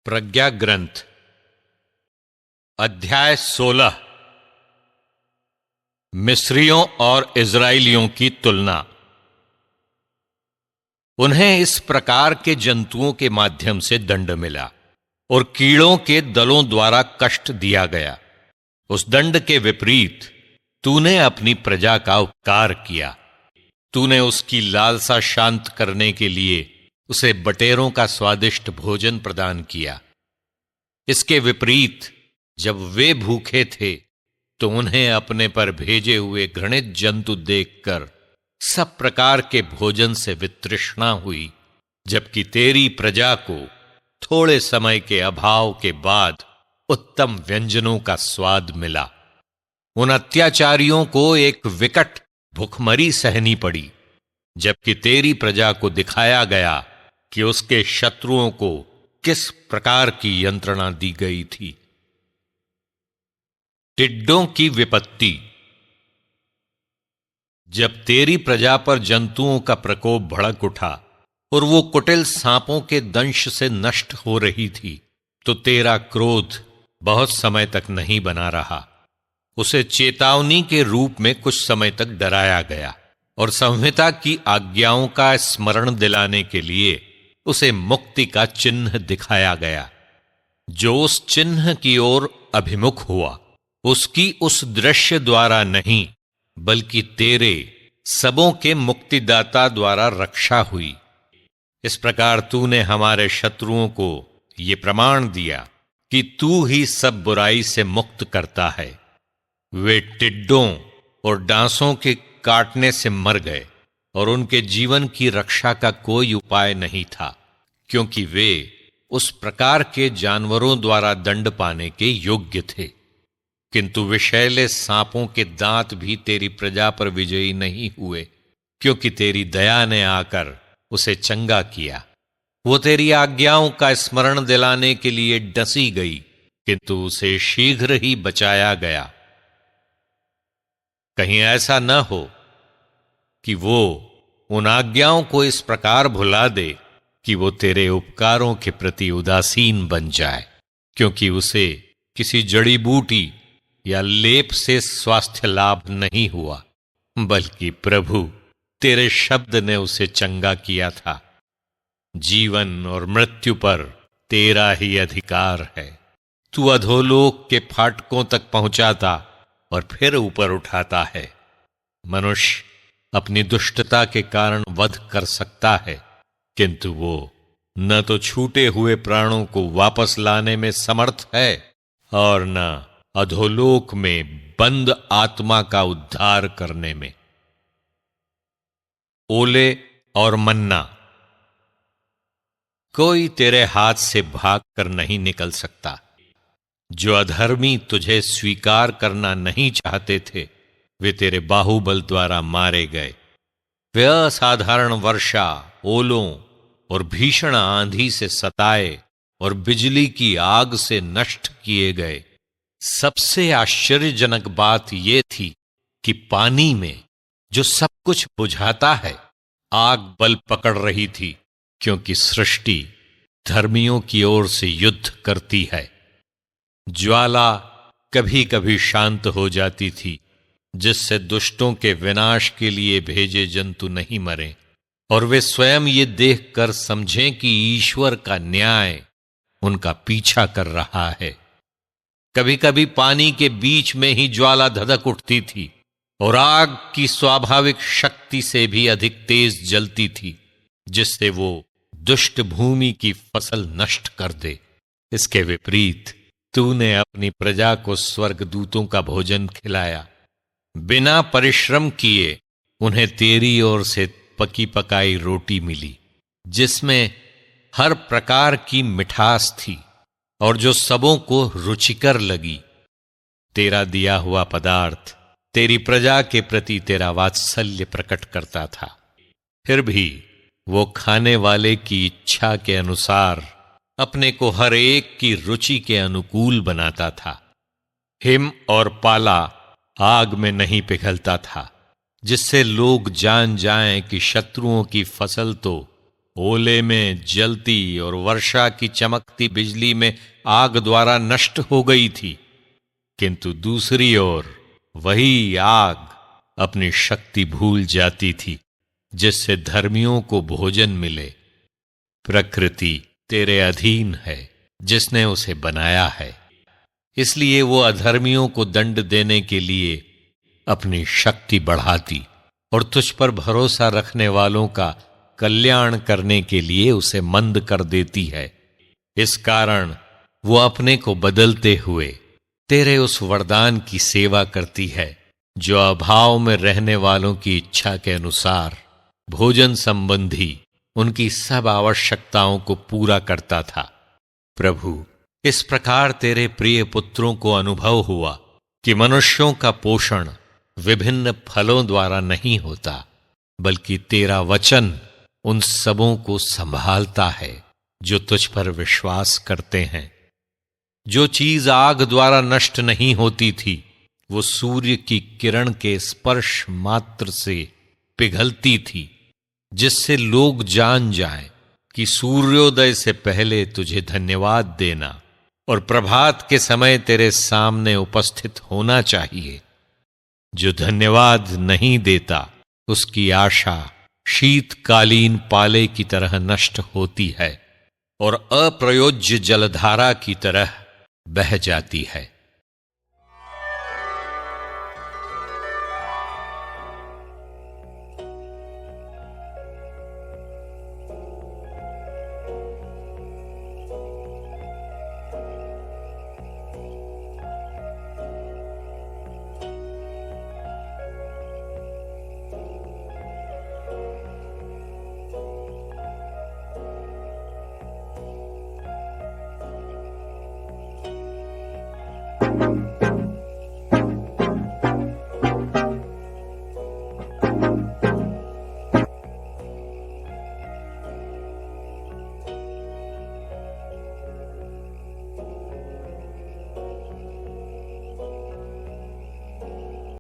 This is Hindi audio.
प्रज्ञा ग्रंथ अध्याय 16 मिस्रियों और इजराइलियों की तुलना। उन्हें इस प्रकार के जंतुओं के माध्यम से दंड मिला और कीड़ों के दलों द्वारा कष्ट दिया गया। उस दंड के विपरीत तूने अपनी प्रजा का उपकार किया। तूने उसकी लालसा शांत करने के लिए उसे बटेरों का स्वादिष्ट भोजन प्रदान किया। इसके विपरीत जब वे भूखे थे तो उन्हें अपने पर भेजे हुए घृणित जंतु देखकर सब प्रकार के भोजन से वितृष्णा हुई, जबकि तेरी प्रजा को थोड़े समय के अभाव के बाद उत्तम व्यंजनों का स्वाद मिला। उन अत्याचारियों को एक विकट भुखमरी सहनी पड़ी, जबकि तेरी प्रजा को दिखाया गया कि उसके शत्रुओं को किस प्रकार की यंत्रणा दी गई थी। टिड्डों की विपत्ति। जब तेरी प्रजा पर जंतुओं का प्रकोप भड़क उठा और वो कुटिल सांपों के दंश से नष्ट हो रही थी, तो तेरा क्रोध बहुत समय तक नहीं बना रहा। उसे चेतावनी के रूप में कुछ समय तक डराया गया और संहिता की आज्ञाओं का स्मरण दिलाने के लिए उसे मुक्ति का चिन्ह दिखाया गया। जो उस चिन्ह की ओर अभिमुख हुआ, उसकी उस दृश्य द्वारा नहीं बल्कि तेरे सबों के मुक्तिदाता द्वारा रक्षा हुई। इस प्रकार तूने हमारे शत्रुओं को ये प्रमाण दिया कि तू ही सब बुराई से मुक्त करता है। वे टिड्डों और डांसों के काटने से मर गए और उनके जीवन की रक्षा का कोई उपाय नहीं था, क्योंकि वे उस प्रकार के जानवरों द्वारा दंड पाने के योग्य थे। किंतु विषैले सांपों के दांत भी तेरी प्रजा पर विजयी नहीं हुए, क्योंकि तेरी दया ने आकर उसे चंगा किया। वो तेरी आज्ञाओं का स्मरण दिलाने के लिए डसी गई, किंतु उसे शीघ्र ही बचाया गया। कहीं ऐसा न हो कि वो उन आज्ञाओं को इस प्रकार भुला दे कि वो तेरे उपकारों के प्रति उदासीन बन जाए, क्योंकि उसे किसी जड़ी बूटी या लेप से स्वास्थ्य लाभ नहीं हुआ, बल्कि प्रभु तेरे शब्द ने उसे चंगा किया था। जीवन और मृत्यु पर तेरा ही अधिकार है। तू अधोलोक के फाटकों तक पहुंचाता और फिर ऊपर उठाता है। मनुष्य अपनी दुष्टता के कारण वध कर सकता है, किंतु वो न तो छूटे हुए प्राणों को वापस लाने में समर्थ है और न अधोलोक में बंद आत्मा का उद्धार करने में। ओले और मन्ना। कोई तेरे हाथ से भाग कर नहीं निकल सकता। जो अधर्मी तुझे स्वीकार करना नहीं चाहते थे, वे तेरे बाहुबल द्वारा मारे गए। वे असाधारण वर्षा, ओलों और भीषण आंधी से सताए और बिजली की आग से नष्ट किए गए। सबसे आश्चर्यजनक बात यह थी कि पानी में जो सब कुछ बुझाता है, आग बल पकड़ रही थी, क्योंकि सृष्टि धर्मियों की ओर से युद्ध करती है। ज्वाला कभी कभी शांत हो जाती थी, जिससे दुष्टों के विनाश के लिए भेजे जंतु नहीं मरे और वे स्वयं ये देखकर समझें कि ईश्वर का न्याय उनका पीछा कर रहा है। कभी कभी पानी के बीच में ही ज्वाला धधक उठती थी और आग की स्वाभाविक शक्ति से भी अधिक तेज जलती थी, जिससे वो दुष्ट भूमि की फसल नष्ट कर दे। इसके विपरीत तूने अपनी प्रजा को स्वर्गदूतों का भोजन खिलाया। बिना परिश्रम किए उन्हें तेरी ओर से पकी पकाई रोटी मिली, जिसमें हर प्रकार की मिठास थी और जो सबों को रुचिकर लगी। तेरा दिया हुआ पदार्थ तेरी प्रजा के प्रति तेरा वात्सल्य प्रकट करता था। फिर भी वो खाने वाले की इच्छा के अनुसार अपने को हर एक की रुचि के अनुकूल बनाता था। हिम और पाला आग में नहीं पिघलता था, जिससे लोग जान जाएं कि शत्रुओं की फसल तो ओले में जलती और वर्षा की चमकती बिजली में आग द्वारा नष्ट हो गई थी, किंतु दूसरी ओर वही आग अपनी शक्ति भूल जाती थी, जिससे धर्मियों को भोजन मिले। प्रकृति तेरे अधीन है, जिसने उसे बनाया है, इसलिए वो अधर्मियों को दंड देने के लिए अपनी शक्ति बढ़ाती और तुझ पर भरोसा रखने वालों का कल्याण करने के लिए उसे मंद कर देती है। इस कारण वो अपने को बदलते हुए तेरे उस वरदान की सेवा करती है, जो अभाव में रहने वालों की इच्छा के अनुसार भोजन संबंधी उनकी सब आवश्यकताओं को पूरा करता था। प्रभु, इस प्रकार तेरे प्रिय पुत्रों को अनुभव हुआ कि मनुष्यों का पोषण विभिन्न फलों द्वारा नहीं होता, बल्कि तेरा वचन उन सबों को संभालता है जो तुझ पर विश्वास करते हैं। जो चीज आग द्वारा नष्ट नहीं होती थी, वो सूर्य की किरण के स्पर्श मात्र से पिघलती थी, जिससे लोग जान जाएं कि सूर्योदय से पहले तुझे धन्यवाद देना और प्रभात के समय तेरे सामने उपस्थित होना चाहिए। जो धन्यवाद नहीं देता, उसकी आशा शीतकालीन पाले की तरह नष्ट होती है और अप्रयोज्य जलधारा की तरह बह जाती है।